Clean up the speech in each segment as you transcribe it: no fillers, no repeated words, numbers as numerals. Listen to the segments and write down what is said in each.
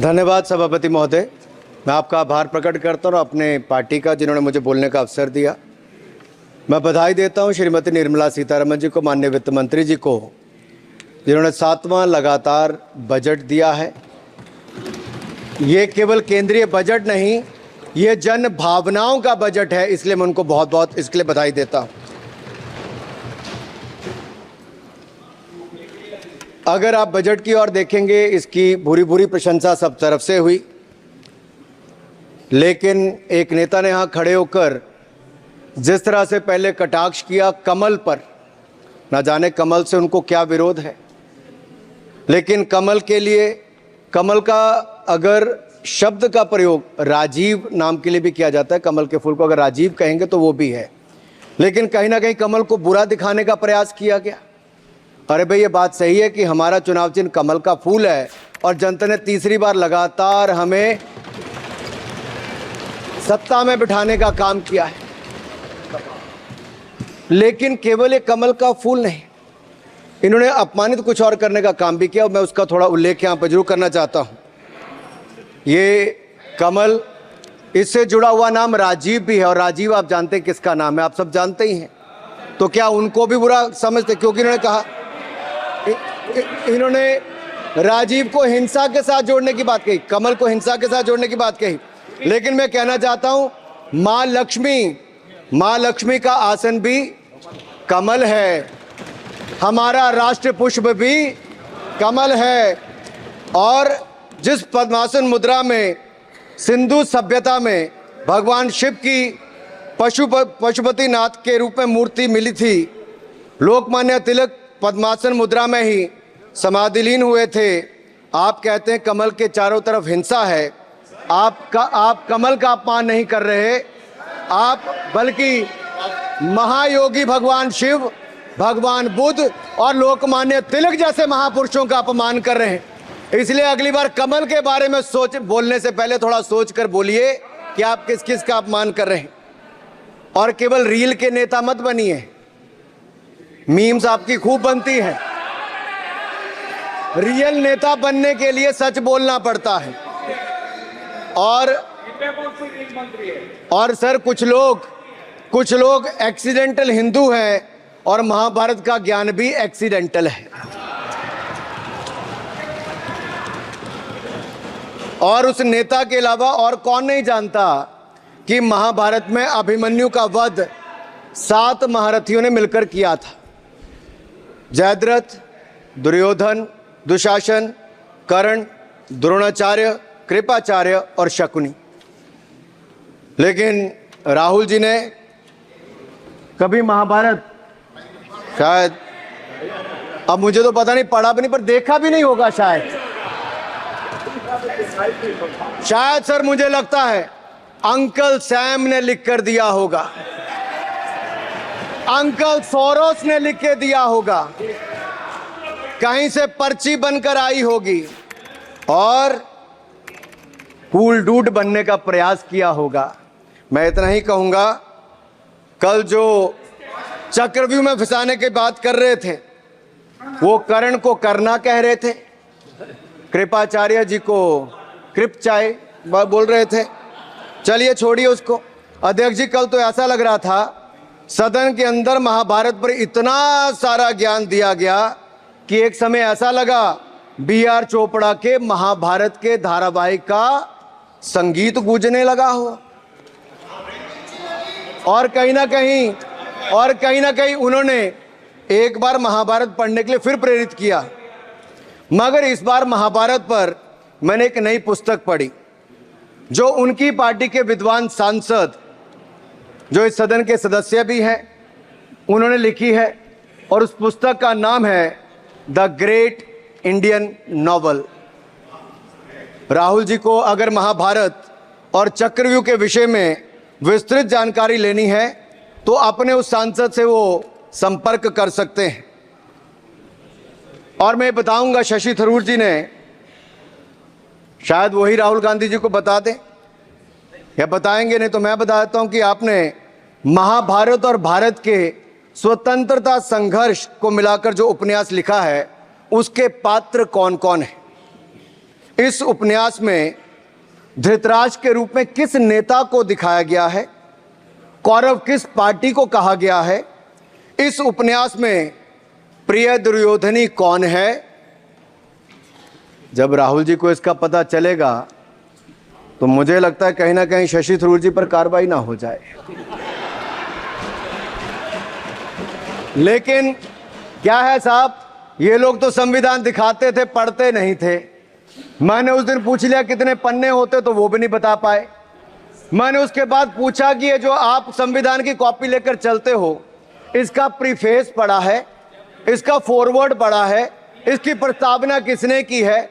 धन्यवाद सभापति महोदय। मैं आपका आभार प्रकट करता हूँ अपने पार्टी का, जिन्होंने मुझे बोलने का अवसर दिया। मैं बधाई देता हूँ श्रीमती निर्मला सीतारमण जी को, माननीय वित्त मंत्री जी को, जिन्होंने 7वां लगातार बजट दिया है। ये केवल केंद्रीय बजट नहीं, ये जन भावनाओं का बजट है, इसलिए मैं उनको बहुत बहुत इसके लिए बधाई देता हूँ। अगर आप बजट की ओर देखेंगे, इसकी भूरी भूरी प्रशंसा सब तरफ से हुई, लेकिन एक नेता ने यहाँ खड़े होकर जिस तरह से पहले कटाक्ष किया कमल पर, ना जाने कमल से उनको क्या विरोध है, लेकिन कमल के लिए, कमल का अगर शब्द का प्रयोग राजीव नाम के लिए भी किया जाता है, कमल के फूल को अगर राजीव कहेंगे तो वो भी है, लेकिन कहीं ना कहीं कमल को बुरा दिखाने का प्रयास किया गया। अरे भाई, ये बात सही है कि हमारा चुनाव चिन्ह कमल का फूल है और जनता ने तीसरी बार लगातार हमें सत्ता में बिठाने का काम किया है, लेकिन केवल ये कमल का फूल नहीं, इन्होंने अपमानित कुछ और करने का काम भी किया और मैं उसका थोड़ा उल्लेख यहाँ पर जरूर करना चाहता हूँ। ये कमल, इससे जुड़ा हुआ नाम राजीव भी है, और राजीव आप जानते हैं किसका नाम है, आप सब जानते ही हैं। तो क्या उनको भी बुरा समझते? क्योंकि इन्होंने कहा, इन्होंने राजीव को हिंसा के साथ जोड़ने की बात कही, कमल को हिंसा के साथ जोड़ने की बात कही, लेकिन मैं कहना चाहता हूं मां लक्ष्मी का आसन भी कमल है, हमारा राष्ट्र पुष्प भी कमल है, और जिस पद्मासन मुद्रा में सिंधु सभ्यता में भगवान शिव की पशुपति नाथ के रूप में मूर्ति मिली थी, लोकमान्य तिलक पद्मासन मुद्रा में ही समाधिलीन हुए थे। आप कहते हैं कमल के चारों तरफ हिंसा है। आप कमल का अपमान नहीं कर रहे, आप बल्कि महायोगी भगवान शिव, भगवान बुद्ध और लोकमान्य तिलक जैसे महापुरुषों का अपमान कर रहे हैं। इसलिए अगली बार कमल के बारे में बोलने से पहले थोड़ा सोच कर बोलिए कि आप किस किस का अपमान कर रहे हैं। और केवल रील के नेता मत बनिए, मीम्स आपकी खूब बनती है। रियल नेता बनने के लिए सच बोलना पड़ता है। और सर, कुछ लोग एक्सीडेंटल हिंदू हैं और महाभारत का ज्ञान भी एक्सीडेंटल है। और उस नेता के अलावा और कौन नहीं जानता कि महाभारत में अभिमन्यु का वध 7 महारथियों ने मिलकर किया था। जयद्रथ, दुर्योधन, दुशासन, कर्ण, द्रोणाचार्य, कृपाचार्य और शकुनी। लेकिन राहुल जी ने कभी महाभारत, शायद, अब मुझे तो पता नहीं, पढ़ा भी नहीं, पर देखा भी नहीं होगा शायद सर, मुझे लगता है अंकल सैम ने लिख कर दिया होगा, अंकल सोरोस ने लिख के दिया होगा, कहीं से पर्ची बनकर आई होगी और कूल डूड बनने का प्रयास किया होगा। मैं इतना ही कहूंगा, कल जो चक्रव्यूह में फंसाने की बात कर रहे थे, वो कर्ण को करना कह रहे थे, कृपाचार्य जी को कृपचाय बोल रहे थे। चलिए छोड़िए उसको। अध्यक्ष जी, कल तो ऐसा लग रहा था सदन के अंदर महाभारत पर इतना सारा ज्ञान दिया गया कि एक समय ऐसा लगा BR चोपड़ा के महाभारत के धारावाहिक का संगीत गूंजने लगा हो। और कहीं ना कहीं उन्होंने एक बार महाभारत पढ़ने के लिए फिर प्रेरित किया। मगर इस बार महाभारत पर मैंने एक नई पुस्तक पढ़ी, जो उनकी पार्टी के विद्वान सांसद, जो इस सदन के सदस्य भी हैं, उन्होंने लिखी है, और उस पुस्तक का नाम है the great Indian novel. Rahul ji को अगर महाभारत और चक्रव्यूह के विषय में विस्तृत जानकारी लेनी है तो अपने उस सांसद से वो संपर्क कर सकते हैं। और मैं बताऊंगा, शशि थरूर जी ने, शायद वही राहुल गांधी जी को बता दें या बताएंगे, नहीं तो मैं बता देता हूं कि आपने महाभारत और भारत के स्वतंत्रता संघर्ष को मिलाकर जो उपन्यास लिखा है, उसके पात्र कौन कौन है। इस उपन्यास में धृतराष्ट्र के रूप में किस नेता को दिखाया गया है, कौरव किस पार्टी को कहा गया है, इस उपन्यास में प्रिय दुर्योधनी कौन है। जब राहुल जी को इसका पता चलेगा तो मुझे लगता है कहीं ना कहीं शशि थरूर जी पर कार्रवाई ना हो जाए। लेकिन क्या है साहब, ये लोग तो संविधान दिखाते थे, पढ़ते नहीं थे। मैंने उस दिन पूछ लिया कितने पन्ने होते, तो वो भी नहीं बता पाए। मैंने उसके बाद पूछा कि ये जो आप संविधान की कॉपी लेकर चलते हो, इसका प्रीफेस पढ़ा है, इसका फॉरवर्ड पढ़ा है, इसकी प्रस्तावना किसने की है।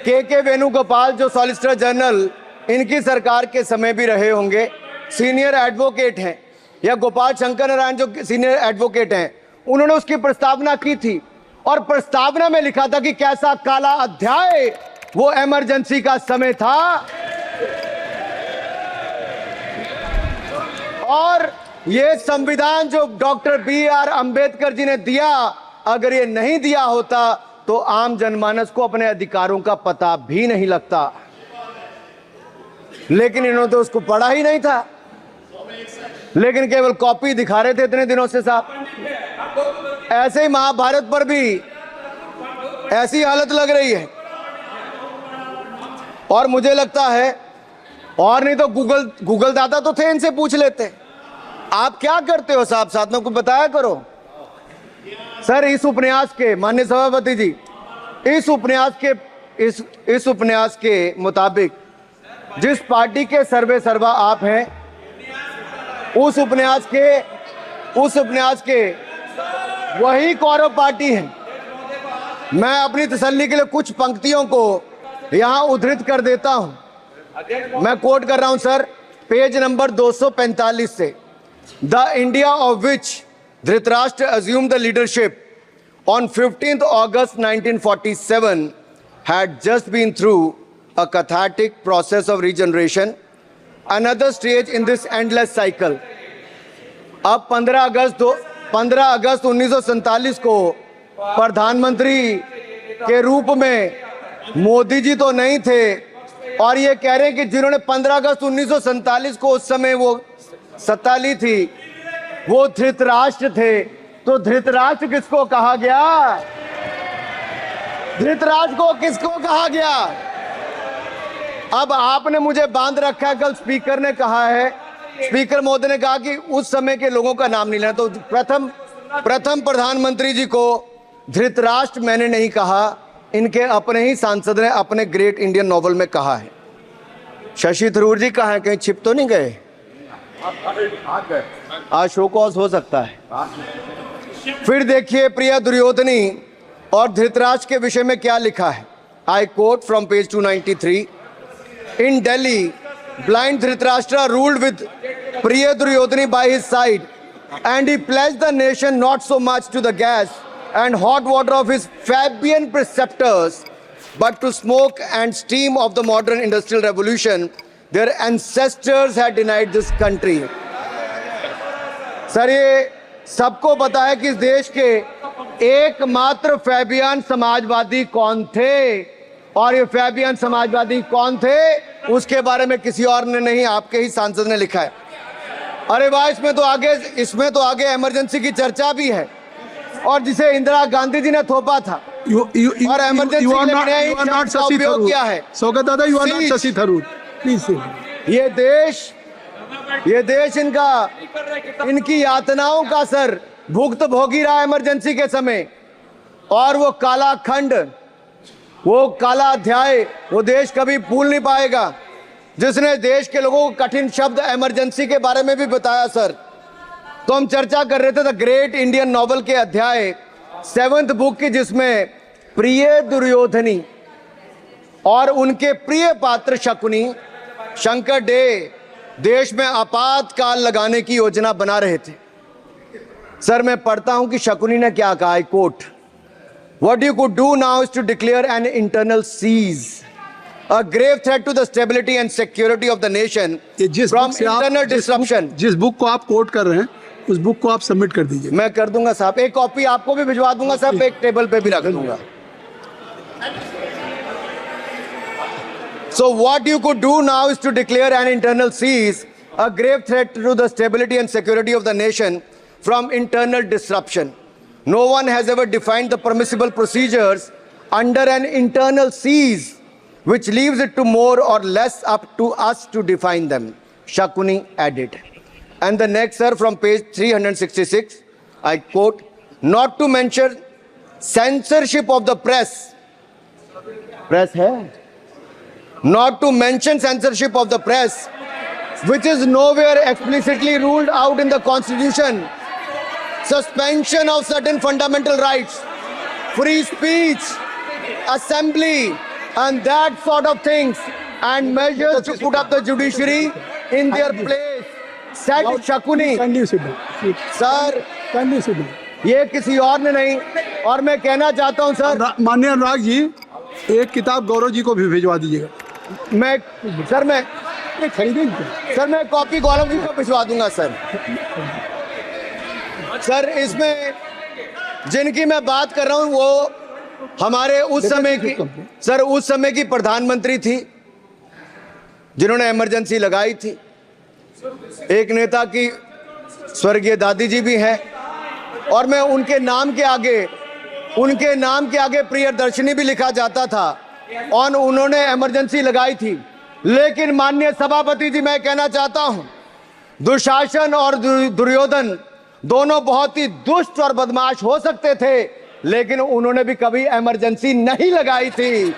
के वेणुगोपाल जो सॉलिसिटर जनरल इनकी सरकार के समय भी रहे होंगे, सीनियर एडवोकेट हैं, या गोपाल शंकर नारायण जो सीनियर एडवोकेट हैं, उन्होंने उसकी प्रस्तावना की थी और प्रस्तावना में लिखा था कि कैसा काला अध्याय वो इमरजेंसी का समय था। और ये संविधान जो डॉक्टर BR अंबेडकर जी ने दिया, अगर ये नहीं दिया होता तो आम जनमानस को अपने अधिकारों का पता भी नहीं लगता। लेकिन इन्होंने तो उसको पढ़ा ही नहीं था, लेकिन केवल कॉपी दिखा रहे थे इतने दिनों से साहब। ऐसे ही महाभारत पर भी ऐसी हालत लग रही है। और मुझे लगता है, और नहीं तो गूगल दादा तो थे, इनसे पूछ लेते आप क्या करते हो साहब, साथ में कुछ बताया करो। सर, इस उपन्यास के, माननीय सभापति जी, इस उपन्यास के मुताबिक जिस पार्टी के सर्वे सर्वा आप हैं, उस उपन्यास के वही कौरव पार्टी है। मैं अपनी तसल्ली के लिए कुछ पंक्तियों को यहां उद्धृत कर देता हूं। मैं कोट कर रहा हूं सर, पेज नंबर 245 से। The India of which Dhritarashtra assumed the leadership on 15th August 1947 had just been through a cathartic process of regeneration, another stage in this endless cycle. अब 15 अगस्त 1947 को प्रधानमंत्री के रूप में मोदी जी तो नहीं थे, और ये कह रहे हैं कि जिन्होंने 15 अगस्त 1947 को उस समय वो सत्ता ली थी, वो धृतराष्ट्र थे। तो धृतराष्ट्र किसको कहा गया? धृतराष्ट्र को किसको कहा गया? अब आपने मुझे बांध रखा है। कल स्पीकर ने कहा है, स्पीकर महोदय ने कहा कि उस समय के लोगों का नाम नहीं लेना। तो प्रथम प्रधानमंत्री जी को धृतराष्ट्र मैंने नहीं कहा, इनके अपने ही सांसद ने अपने ग्रेट इंडियन नॉवल में कहा है। शशि थरूर जी कहाँ हैं? कहीं छिप तो नहीं गए? आज शो कॉज हो सकता है। फिर देखिए प्रिया दुर्योधनी और धृतराष्ट्र के विषय में क्या लिखा है। I quote from page 293। In Delhi, blind Dhritarashtra ruled with Priya Duryodhani by his side, and he pledged the nation not so much to the gas and hot water of his Fabian preceptors, but to smoke and steam of the modern industrial revolution their ancestors had denied this country. Sir, ये सबको पता है कि इस देश के एकमात्र Fabian Samajwadi कौन थे, और ये फैबियन समाजवादी कौन थे उसके बारे में किसी और ने नहीं, आपके ही सांसद ने लिखा है। अरे वाह, इसमें तो आगे इमरजेंसी की चर्चा भी है, और जिसे इंदिरा गांधी जी ने थोपा था। और इमरजेंसी के लिए उपयोग किया है। स्वागत दादा, you are not Shashi Tharoor, please. ये देश इनकी यातनाओं का सर भुगत भोगी रहा इमरजेंसी के समय, और वो काला खंड, वो काला अध्याय वो देश कभी भूल नहीं पाएगा, जिसने देश के लोगों को कठिन शब्द इमरजेंसी के बारे में भी बताया। सर, तो हम चर्चा कर रहे थे द ग्रेट इंडियन नॉवल के अध्याय 7th बुक की, जिसमें प्रिय दुर्योधनी और उनके प्रिय पात्र शकुनी शंकर डे देश में आपातकाल लगाने की योजना बना रहे थे। सर, मैं पढ़ता हूं कि शकुनी ने क्या कहा। I quote, what you could do now is to declare an internal siege, a grave threat to the stability and security of the nation from internal disruption. जिस बुक को आप कोट कर रहे हैं उस बुक को आप सबमिट कर दीजिए। मैं कर दूंगा साहब, एक कॉपी आपको भी भिजवा दूंगा साहब, एक टेबल पे भी रख दूंगा। So what you could do now is to declare an internal seize, a grave threat to the stability and security of the nation from internal disruption. No one has ever defined the permissible procedures under an internal seize, which leaves it to more or less up to us to define them, Shakuni added. And the next, sir, from page 366, I quote, not to mention censorship of the press. Press hai? Not to mention censorship of the press, which is nowhere explicitly ruled out in the Constitution. Suspension of certain fundamental rights, free speech, assembly, and that sort of things, and measures to put up the judiciary in their place, said Shakuni. Kindly sit down. Sir, Kindly sit down. ये किसी और ने नहीं, और मैं कहना चाहता हूं सर, माननीय अनुराग जी, एक किताब गौरव जी को भी भिजवा दीजिएगा। मैं खरीदेंगे सर, मैं कॉपी गौरव जी को भिजवा दूंगा सर। सर, इसमें जिनकी मैं बात कर रहा हूं वो हमारे उस समय की, सर उस समय की प्रधानमंत्री थी जिन्होंने इमरजेंसी लगाई थी। एक नेता की स्वर्गीय दादी जी भी हैं, और मैं उनके नाम के आगे प्रियदर्शनी भी लिखा जाता था, और उन्होंने इमरजेंसी लगाई थी। लेकिन माननीय सभापति जी, मैं कहना चाहता हूं, दुशासन और दुर्योधन दोनों बहुत ही दुष्ट और बदमाश हो सकते थे, लेकिन उन्होंने भी कभी इमरजेंसी नहीं लगाई थी।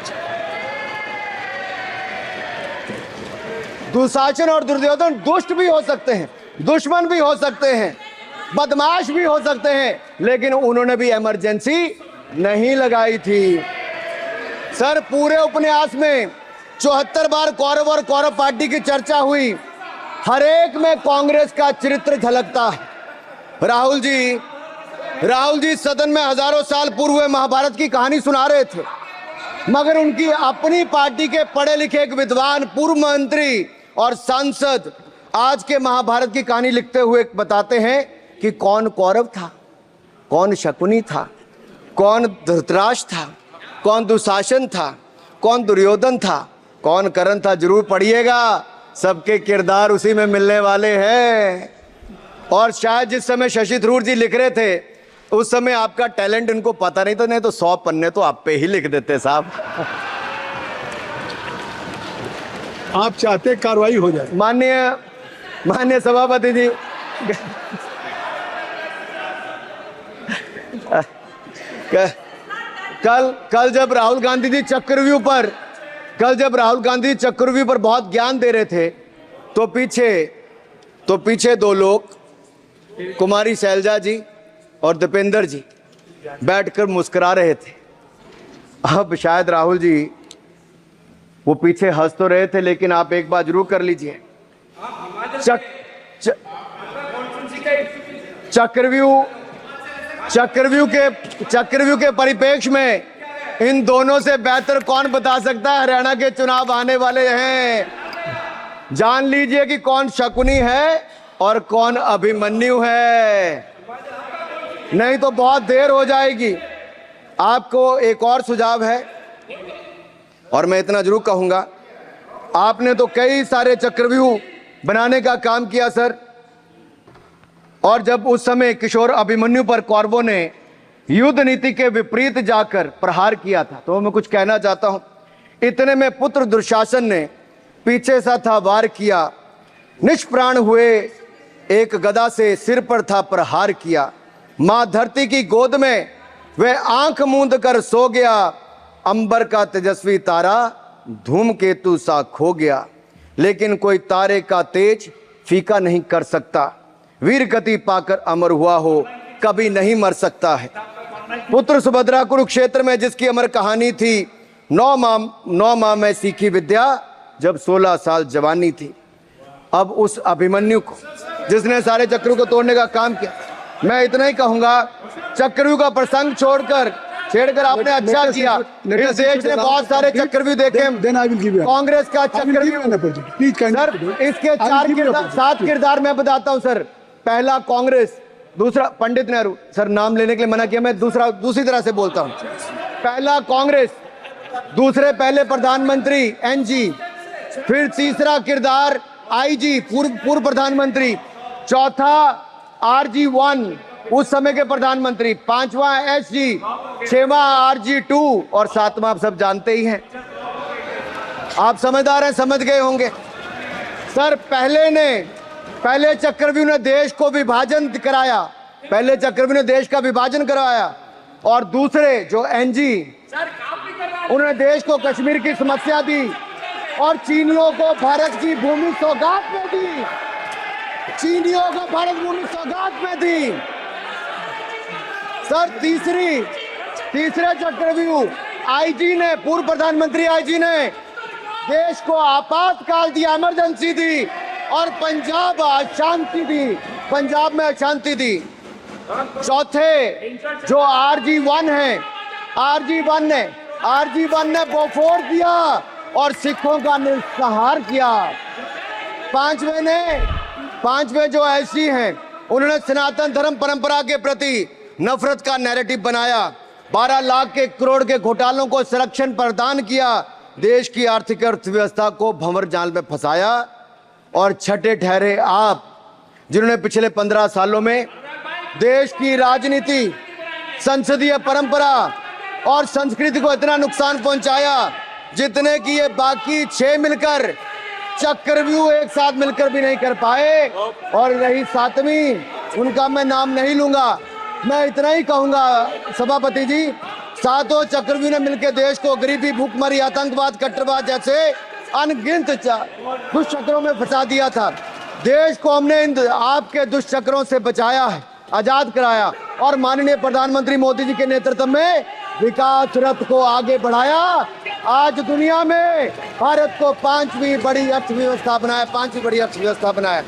दुशासन और दुर्योधन दुष्ट भी हो सकते हैं, दुश्मन भी हो सकते हैं, बदमाश भी हो सकते हैं, लेकिन उन्होंने भी इमरजेंसी नहीं लगाई थी। सर, पूरे उपन्यास में 74 बार कौरव और कौरव पार्टी की चर्चा हुई, हर एक में कांग्रेस का चरित्र झलकता है। राहुल जी सदन में हजारों साल पूर्व हुए महाभारत की कहानी सुना रहे थे, मगर उनकी अपनी पार्टी के पढ़े लिखे एक विद्वान पूर्व मंत्री और सांसद आज के महाभारत की कहानी लिखते हुए बताते हैं कि कौन कौरव था, कौन शकुनी था, कौन धृतराष्ट्र था, कौन दुशासन था, कौन दुर्योधन था, कौन कर्ण था। जरूर पढ़िएगा, सबके किरदार उसी में मिलने वाले हैं। और शायद जिस समय शशि थरूर जी लिख रहे थे, उस समय आपका टैलेंट इनको पता नहीं था, नहीं तो 100 पन्ने तो आप पे ही लिख देते साहब। आप चाहते कार्रवाई हो जाए। माननीय सभापति जी, कल जब राहुल गांधी जी चक्रव्यूह पर बहुत ज्ञान दे रहे थे, तो पीछे दो लोग, कुमारी शैलजा जी और दीपेंद्र जी, बैठकर मुस्कुरा रहे थे। अब शायद राहुल जी वो पीछे हंस तो रहे थे, लेकिन आप एक बात जरूर कर लीजिए, चक्रव्यूह के परिप्रेक्ष्य में इन दोनों से बेहतर कौन बता सकता है हरियाणा के चुनाव आने वाले हैं। जान लीजिए कि कौन शकुनी है और कौन अभिमन्यु है, नहीं तो बहुत देर हो जाएगी। आपको एक और सुझाव है, और मैं इतना जरूर कहूंगा, आपने तो कई सारे चक्रव्यूह बनाने का काम किया सर, और जब उस समय किशोर अभिमन्यु पर कौरवों ने युद्ध नीति के विपरीत जाकर प्रहार किया था, तो मैं कुछ कहना चाहता हूं। इतने में पुत्र दुशासन ने पीछे सा था वार किया, निष्प्राण हुए एक गदा से सिर पर था प्रहार किया। मां धरती की गोद में वह आंख मूंद कर सो गया, अंबर का तेजस्वी तारा धूमकेतु सा खो गया। लेकिन कोई तारे का तेज फीका नहीं कर सकता, वीर गति पाकर अमर हुआ हो कभी नहीं मर सकता है। पुत्र सुभद्रा कुरुक्षेत्र में जिसकी अमर कहानी थी, 9 माह में सीखी विद्या जब 16 साल जवानी थी। अब उस अभिमन्यु को, जिसने सारे चक्रव्यूह को तोड़ने का काम किया, मैं इतना ही कहूंगा, चक्रव्यूह का प्रसंग छेड़कर आपने अच्छा किया। इस देश ने बहुत सारे चक्रव्यूह देखे, कांग्रेस का चक्रव्यूह सर, इसके 7 किरदार मैं बताता हूं सर। पहला कांग्रेस, दूसरा पंडित नेहरू, सर नाम लेने के लिए मना किया, मैं दूसरी तरह से बोलता हूं। पहला कांग्रेस, दूसरे पहले प्रधानमंत्री NG, फिर तीसरा किरदार आईजी पूर्व प्रधानमंत्री, चौथा RG1 उस समय के प्रधानमंत्री, पांचवा SG, छठवां RG2 और सातवां आप सब जानते ही हैं। आप समझदार हैं, समझ गए होंगे। सर पहले चक्रव्यूह ने देश को विभाजन कराया, पहले चक्रव्यूह ने देश का विभाजन करवाया, और दूसरे जो NG उन्होंने देश को कश्मीर की समस्या दी और चीनियों को भारत की भूमि सौगात में दी, चीनियों को भारत भूमि सौगात में दी। सर तीसरे चक्रव्यूह IG ने, पूर्व प्रधानमंत्री IG ने देश को आपातकाल दिया, इमरजेंसी दी, और पंजाब अशांति दी, पंजाब में अशांति दी। चौथे जो RG1 है, RG1 ने बोफोर्स दिया और सिखों का निस्सहार किया। पांचवें जो SG हैं, उन्होंने सनातन धर्म परंपरा के प्रति नफरत का नैरेटिव बनाया, 12 लाख के करोड़ के घोटालों को संरक्षण प्रदान किया, देश की आर्थिक अर्थव्यवस्था को भंवर जाल में फंसाया। और छठे ठहरे आप, जिन्होंने पिछले 15 सालों में देश की राजनीति, संसदीय परंपरा और संस्कृति को इतना नुकसान पहुंचाया जितने कि ये बाकी 6 मिलकर चक्रव्यूह एक साथ मिलकर भी नहीं कर पाए। और रही 7वीं, उनका मैं नाम नहीं लूंगा, मैं इतना ही कहूंगा सभापति जी, 7 चक्रव्यूह ने मिलकर देश को गरीबी, भूखमरी, आतंकवाद, कट्टरवाद जैसे अनगिनत दुष्चक्रों में फंसा दिया था। देश को हमने इन आपके दुष्चक्रों से बचाया है, आजाद कराया, और माननीय प्रधानमंत्री मोदी जी के नेतृत्व में विकास रथ को आगे बढ़ाया। आज दुनिया में भारत को 5वीं बड़ी अर्थव्यवस्था बनाया, 5वीं बड़ी अर्थव्यवस्था बनाया।